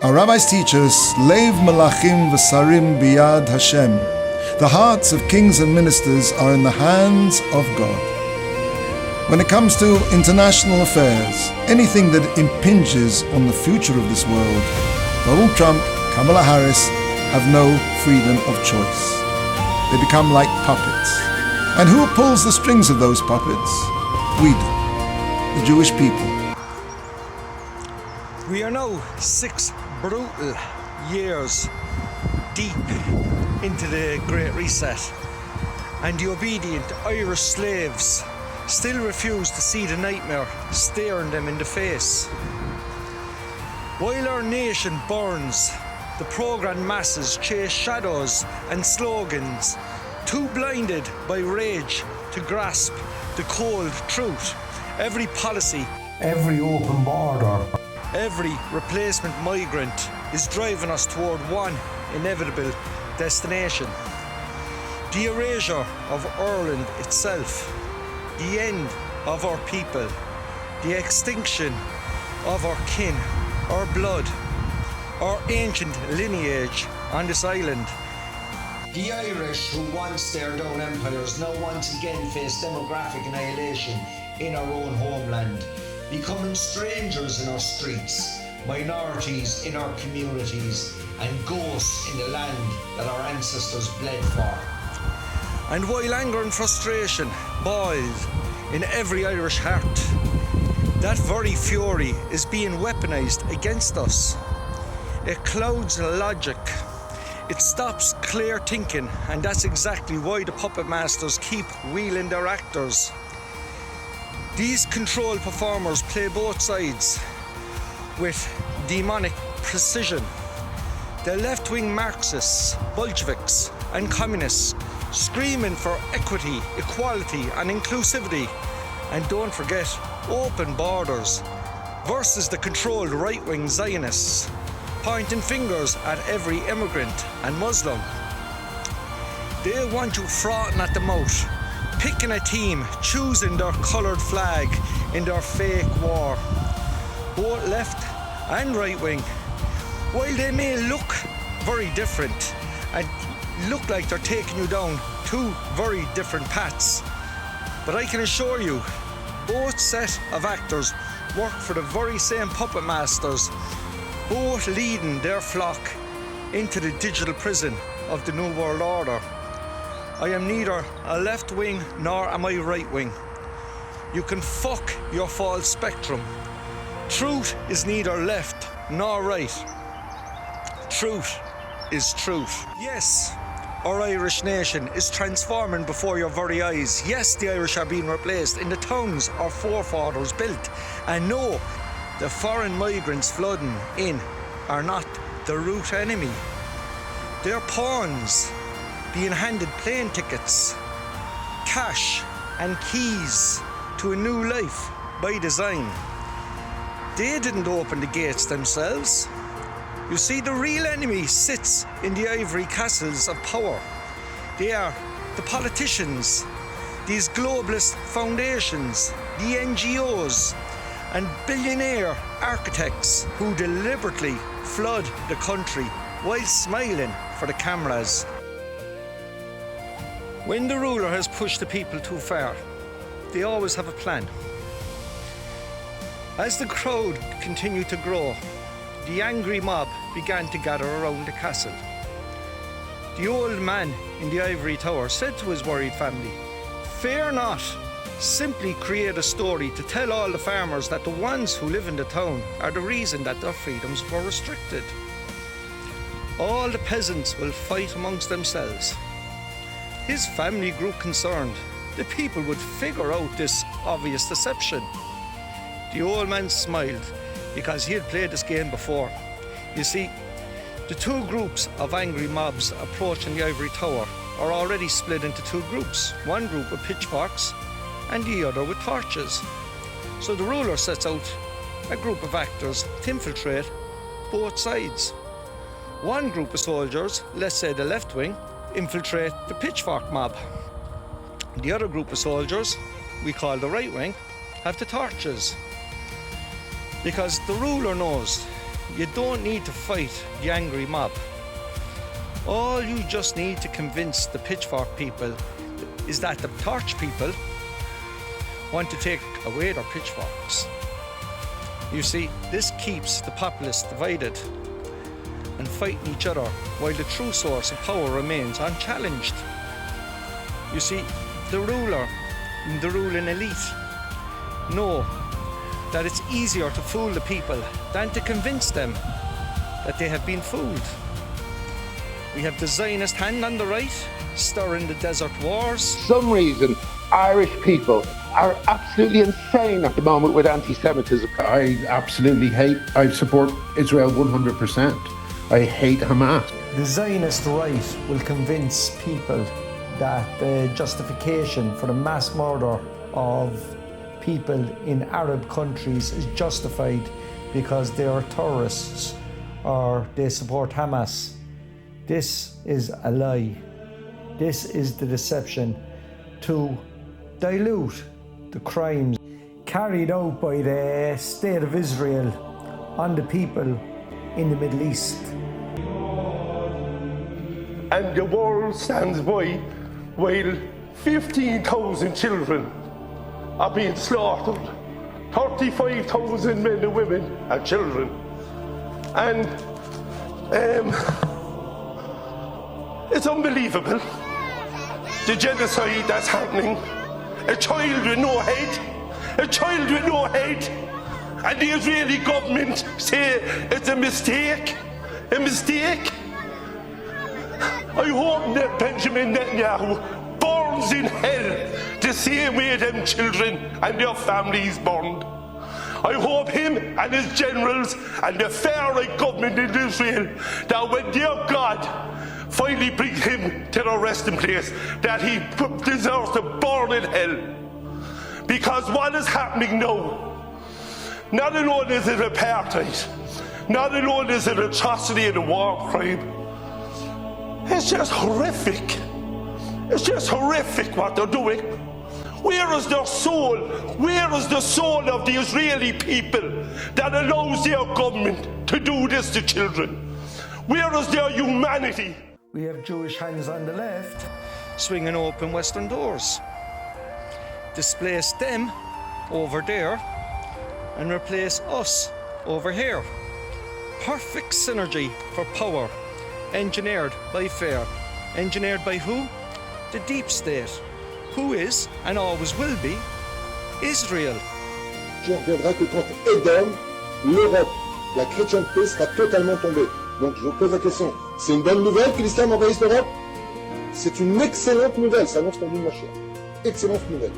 Our rabbis teach us, Lev Malachim V'Sarim Biyad Hashem. The hearts of kings and ministers are in the hands of God. When it comes to international affairs, anything that impinges on the future of this world, Donald Trump, Kamala Harris have no freedom of choice. They become like puppets. And who pulls the strings of those puppets? We do, the Jewish people. We are now 6 brutal years deep into the Great Reset, and the obedient Irish slaves still refuse to see the nightmare staring them in the face. While our nation burns, the programmed masses chase shadows and slogans, too blinded by rage to grasp the cold truth. Every policy, every open border, every replacement migrant is driving us toward one inevitable destination. The erasure of Ireland itself, the end of our people, the extinction of our kin, our blood, our ancient lineage on this island. The Irish, who once stared down empires, now once again face demographic annihilation in our own homeland, becoming strangers in our streets, minorities in our communities, and ghosts in the land that our ancestors bled for. And while anger and frustration boil in every Irish heart, that very fury is being weaponised against us. It clouds logic. It stops clear thinking, and that's exactly why the puppet masters keep wheeling their actors. These controlled performers play both sides with demonic precision. The left-wing Marxists, Bolsheviks and communists screaming for equity, equality and inclusivity. And don't forget, open borders versus the controlled right-wing Zionists, pointing fingers at every immigrant and Muslim. They want you frothing at the mouth, picking a team, choosing their coloured flag in their fake war. Both left and right-wing, while they may look very different and look like they're taking you down two very different paths, but I can assure you, both set of actors work for the very same puppet masters, both leading their flock into the digital prison of the New World Order. I am neither a left wing nor am I right wing. You can fuck your false spectrum. Truth is neither left nor right. Truth is truth. Yes, our Irish nation is transforming before your very eyes. Yes, the Irish are being replaced in the towns our forefathers built. And no, the foreign migrants flooding in are not the root enemy. They're pawns being handed plane tickets, cash and keys to a new life by design. They didn't open the gates themselves. You see, the real enemy sits in the ivory castles of power. They are the politicians, these globalist foundations, the NGOs, and billionaire architects who deliberately flood the country while smiling for the cameras. When the ruler has pushed the people too far, they always have a plan. As the crowd continued to grow, the angry mob began to gather around the castle. The old man in the ivory tower said to his worried family, "Fear not, simply create a story to tell all the farmers that the ones who live in the town are the reason that their freedoms were restricted. All the peasants will fight amongst themselves." His family grew concerned. The people would figure out this obvious deception. The old man smiled because he had played this game before. You see, the two groups of angry mobs approaching the ivory tower are already split into two groups. One group with pitchforks and the other with torches. So the ruler sets out a group of actors to infiltrate both sides. One group of soldiers, let's say the left wing, infiltrate the pitchfork mob. The other group of soldiers, we call the right wing, have the torches. Because the ruler knows you don't need to fight the angry mob. All you just need to convince the pitchfork people is that the torch people want to take away their pitchforks. You see, this keeps the populace divided and fighting each other while the true source of power remains unchallenged. You see, the ruler and the ruling elite know that it's easier to fool the people than to convince them that they have been fooled. We have the Zionist hand on the right, stirring the desert wars. For some reason, Irish people are absolutely insane at the moment with anti-Semitism. I support Israel 100%. I hate Hamas. The Zionist right will convince people that the justification for the mass murder of people in Arab countries is justified because they are terrorists or they support Hamas. This is a lie. This is the deception to dilute the crimes carried out by the State of Israel on the people in the Middle East. And the world stands by while 15,000 children are being slaughtered, 35,000 men and women and children. And it's unbelievable, the genocide that's happening. A child with no head, and the Israeli government say it's a mistake. I hope that Benjamin Netanyahu burns in hell the same way them children and their families burned. I hope him and his generals and the far-right government in Israel, that when their God finally brings him to the resting place, that he deserves to burn in hell. Because what is happening now, not alone is it apartheid, not alone is it atrocity and a war crime, it's just horrific. It's just horrific what they're doing. Where is their soul? Where is the soul of the Israeli people that allows their government to do this to children? Where is their humanity? We have Jewish hands on the left. Swinging open western doors. Displace them over there and replace us over here. Perfect synergy for power. Engineered by fear. Engineered by who? The deep state. Who is, and always will be, Israel. Je reviendrai que quand Édom, l'Europe, la chrétienté sera totalement tombée. Donc je vous pose la question, c'est une bonne nouvelle que l'islam envahisse l'Europe? C'est une excellente nouvelle, ça annonce la vie de ma chère. Excellente nouvelle.